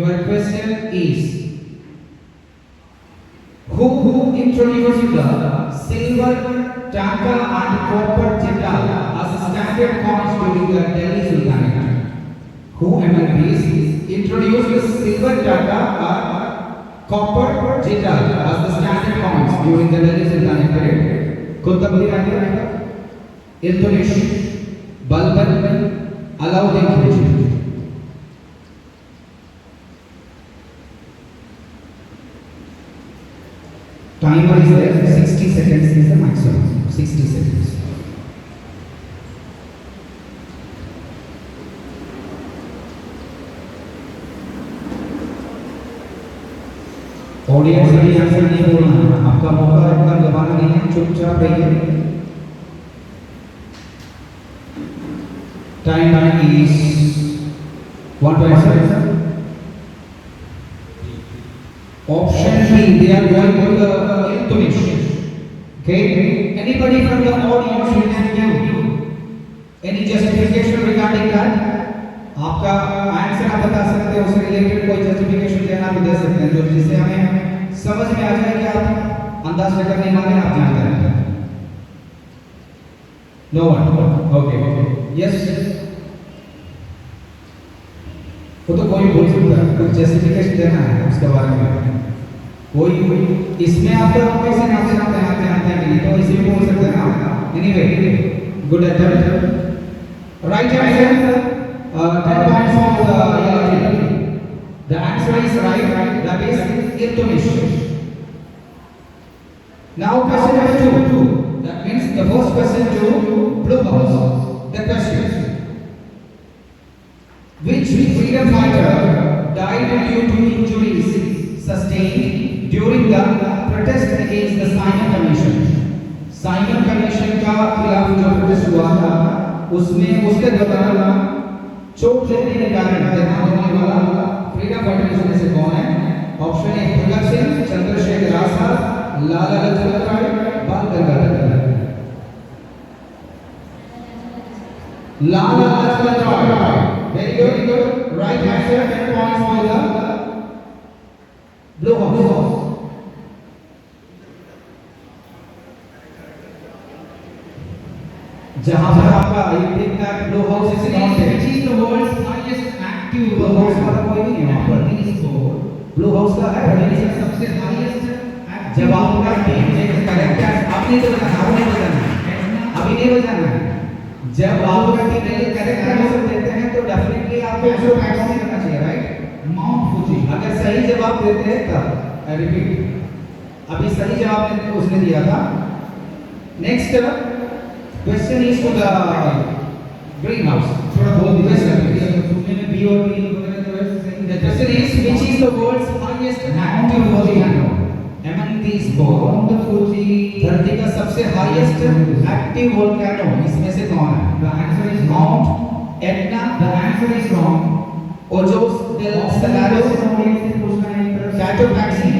Your question is, who introduced the silver taka and copper jeta as standard coins during the Delhi Sultanate? Who among these introduced the silver taka or copper jeta as the standard coins during the Delhi Sultanate period? Qutb Shah, Iltutmish, Balban, Alauddin Khilji. Timer is there, 60 seconds is the maximum. 60 seconds. Audience भी answer नहीं बोलना है, आपका मौका इतना गवाना नहीं है, चुपचाप रहिए. Time is 1:27. Option B, they are going to the Iltutmish. Okay? Anybody from the audience who can give any justification regarding that? आपका आंसर आप बता सकते हैं, उससे रिलेटेड कोई जस्टिफिकेशन देना भी दे सकते हैं, जो जिससे हमें समझ में आ जाए कि आप अंदाज लगाने नहीं माने, आप जानते हैं. No one. Okay. Yes. वो तो कोई बोल सकता है, कुछ जस्टिफिकेशन देना है उसके बारे में. कोई इसमें आप तो कैसे नाम से आते हैं नहीं, तो इसी में बोल सकते हैं ना. Anyway, good attempt. Right answer. 10 points for the yellow team. The answer is right. That is Iltutmish. Now question number 2. That means the first question to Blue House. The question: which freedom fighter died due to injuries sustained during the protest against the Simon Commission? Simon Commission का खिलाफ जो protest हुआ था, उसमें उसके दौरान चोट लगने के कारण देहांत होने वाला फ्रीडम फाइटर में से कौन है? ऑप्शन ए भगत सिंह, चंद्रशेखर आजाद, लाला लाजपत राय, बाल Gangadhar Tilak. Lala Lajpat Rai. Very good. Right answer. 10 points for the Blue House. जहाँ पर आपका I think that Blue House is not there. Which is the world's highest active Blue House का कोई नहीं है वहाँ पर. Blue House का है सबसे highest. जब आपका टीम एक करेक्ट है, आप नहीं बजाना, आप नहीं बजाना, अभी नहीं बजाना. जब आपका टीम एक करेक्ट आंसर देते हैं तो डेफिनेटली आपको उसको मैक्स नहीं करना चाहिए, राइट? Mount Fuji. अगर सही जवाब देते हैं तब आई रिपीट, अभी सही जवाब देते उसने दिया था. Next question is to the greenhouse. थोड़ा बोल दीजिए, सुनने में बी और बी वगैरह जो है सही. The question is which is the world's highest active volcano? Among these both, धरती का सबसे हाईएस्ट एक्टिव वोल्केनो इसमें से कौन है? The answer is Mount Etna. The answer is wrong. Ojos del Salado. Cotopaxi.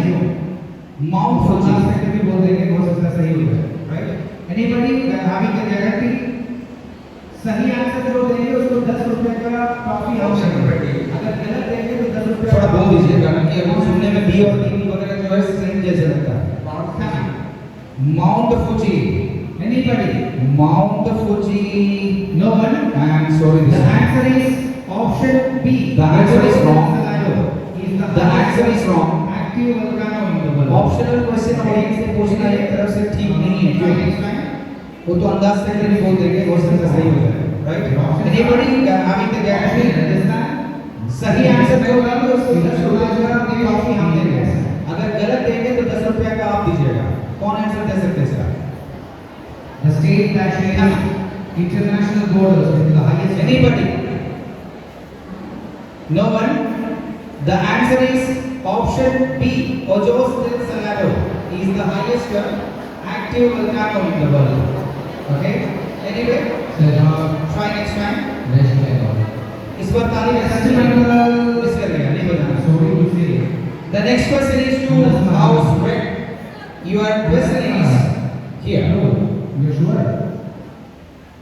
Mount Fuji. भी बोल देंगे, हो सकता है सही हो जाए, right? Anybody having the guarantee? सही आंसर जो देंगे उसको 10 रुपए का टॉफी हाउस पड़ेगी. अगर गलत देंगे तो 10 रुपए. थोड़ा बोल दीजिए, कारण कि हम सुनने में बी और डी वगैरह जो है सेम जैसे लगता है. Mount Fuji. Anybody? Mount Fuji. No one. I'm sorry. The answer is option B. The answer is wrong. The answer is wrong. Active volcano in the world. Optional question audience से पूछना एक तरफ से ठीक नहीं है, क्यों? वो तो अंदाज से नहीं बोल देंगे, हो सकता है सही हो जाए, right? Anybody having the guarantee? सही आंसर जो होगा तो 10 रुपए की टॉफी हम देंगे. अगर गलत देंगे तो 10 रुपए का आप दीजिएगा. कौन आंसर दे सकते हैं इसका? The state that shares international borders with the highest. Anybody? No one. The answer is option B. Ojos del Salado is the highest active volcano in the world. Okay. Anyway, try next time. Next time. इस बार तारीख ऐसा miss कर गया, नहीं बताना. Sorry to say. The next question is to House Red. Your question is here. No, you're sure?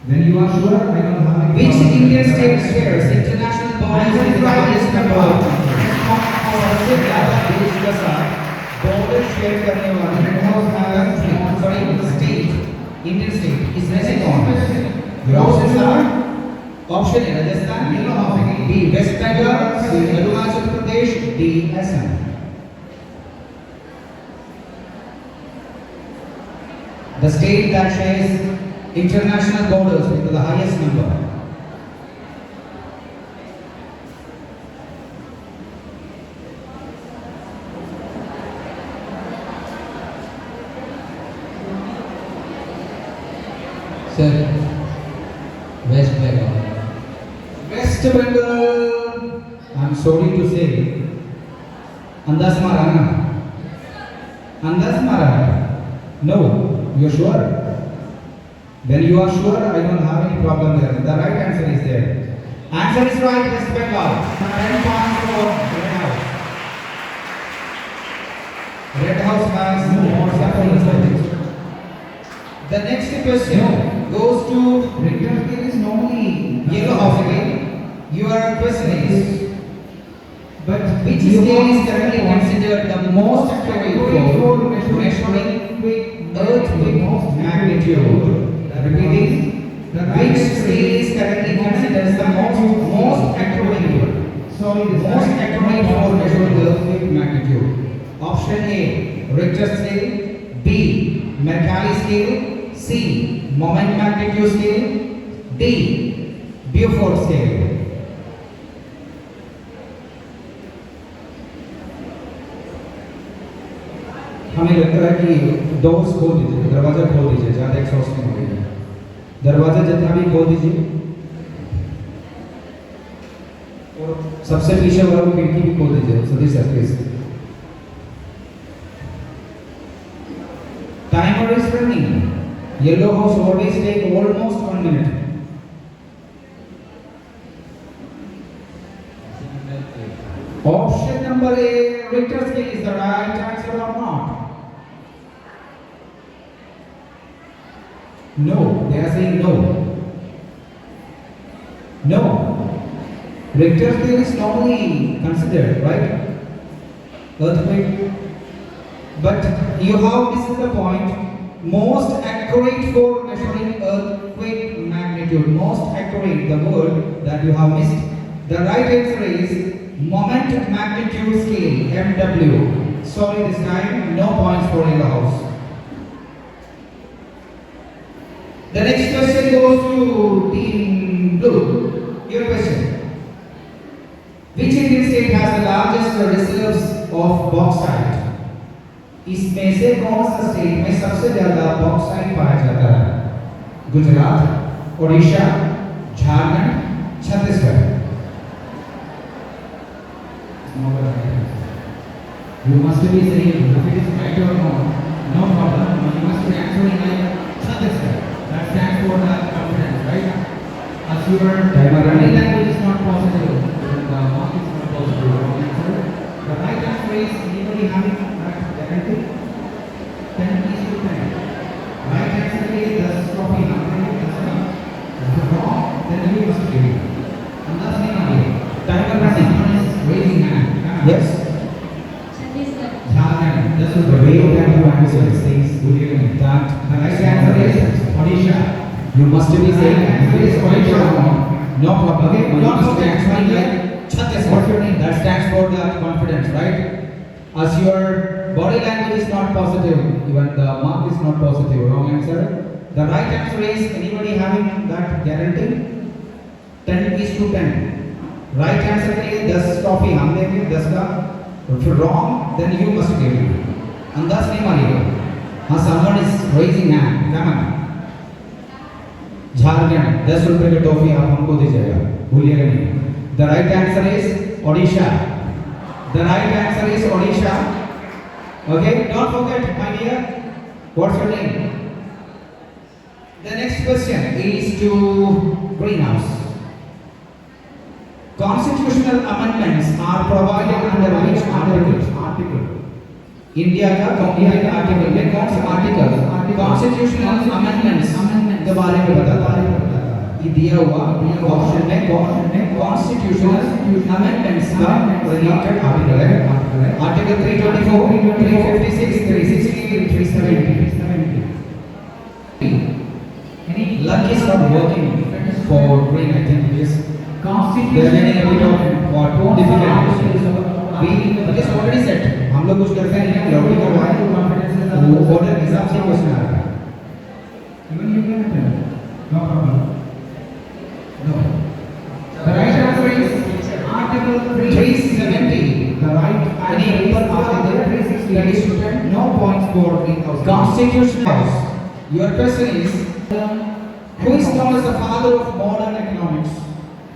Then you are sure? I don't have. Which Indian state shares international borders with the highest number of share करने वाले red house has sorry state Indian state is racing on your options are option A Rajasthan, yellow house, B West Bengal, C Arunachal Pradesh, D Assam. The state that shares international borders with the highest number. Sir, West Bengal. West Bengal. I'm sorry to say, Andas Marana. Andas Marana. No, you're sure? When you are sure, I don't have any problem there. The right answer is there. Answer is right, West Bengal. 10 points for Red House. Red House has more successful. The next question goes to Richter scale is normally yellow house again. Your question is, but which scale is currently considered the most accurate for measuring earthquake magnitude? Repeating, which scale is currently considered the most accurate? Sorry, most accurate for measuring earthquake magnitude. Option A, Richter scale. B, Mercalli scale. C, moment magnitude scale. D, Beaufort scale. हमें लगता है कि doors खोल दीजिए, दरवाजा खोल दीजिए, ज़्यादा एक्सॉस्टिंग हो गई है। दरवाजा जितना भी खोल दीजिए और सबसे पीछे वाला खिड़की भी खोल दीजिए। सदी sir please. Timer is running. Yellow house always take almost 1 minute. Option number A, Richter scale is the right answer or not? No, they are saying no. No. Richter scale is normally considered, right? Earthquake. But you have missed the point. Most accurate for measuring earthquake magnitude. Most accurate, the word that you have missed. The right answer is moment magnitude scale, MW. Sorry, this time no points for Yellow House. The next question goes to Team Blue. Your question. Which Indian state has the largest reserves of bauxite? इसमें से कौन सा state में सबसे ज्यादा bauxite पाया जाता है? Gujarat, Odisha, Jharkhand, Chhattisgarh. You must be saying if it is right or wrong. No problem. You must be answering like Chhattisgarh. That stands for the confidence, right? As your body language is not positive, the mark is not positive. Wrong answer. The right answer is anybody having that guarantee? 10 is to 10. Right answer is the trophy. If wrong, then you must give it. And that's the idea. Timer running. Someone is raising hand. Yes. Jharkhand. This is the way that you answer things. That the right answer is Odisha. You must be saying it is Odisha. No problem. Okay. You must be answering like Chhattisgarh. What's your name? That stands for the confidence, right? As your body language is not positive, even the mark is not positive. Wrong answer. The right answer is anybody having that guarantee? 10 is to 10. Right answer के लिए 10 trophy हम देंगे 10 का। If wrong, then you must give it. अंदाज नहीं मारिएगा। हाँ, someone is raising hand. Come on. Jharkhand 10 रुपए की टॉफी आप हमको दीजिएगा, भूलिएगा नहीं। The right answer is Odisha. The right answer is Odisha. Okay, don't forget, my dear. What's your name? The next question is to Greenhouse. Constitutional amendments are provided under which article? India का article में कौन सा article constitutional amendments के बारे में बताता है? ये दिया हुआ ऑप्शन में कॉन्स्टिट्यूशनल अमेंडमेंट्स का रिलेटेड आर्टिकल है। Article 324, 356, 360, 370. Any Luck is not working for Green, I think, because they are getting a bit of what difficult. We it is already set. हम लोग कुछ करते नहीं हैं, लॉबी करवाएं, वो ऑर्डर के हिसाब से क्वेश्चन आ रहा है. Even you can attend. No problem. No. The right answer is Article 370. The right Any answer is people Article are 360. that is student. No points for 3,000. Constitution House. Your question is, who is known as the father of modern economics?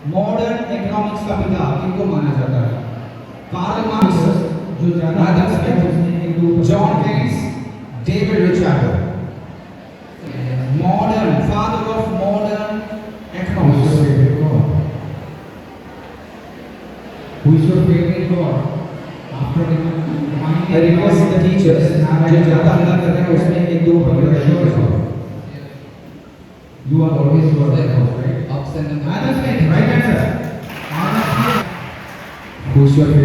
Modern economics का पिता किनको माना जाता है? Karl Marx, जो ज्यादा Adam Smith, उसने एक दो John Keynes, David Ricardo. Modern father of modern Who is economics. your favorite God? Who is your favorite God? After I request the teachers जो ज़्यादा हल्ला कर रहे हैं उसमें एक दो पकड़ रहे हैं. You are always your right? Option number Adam Smith, right answer. Who is your favorite?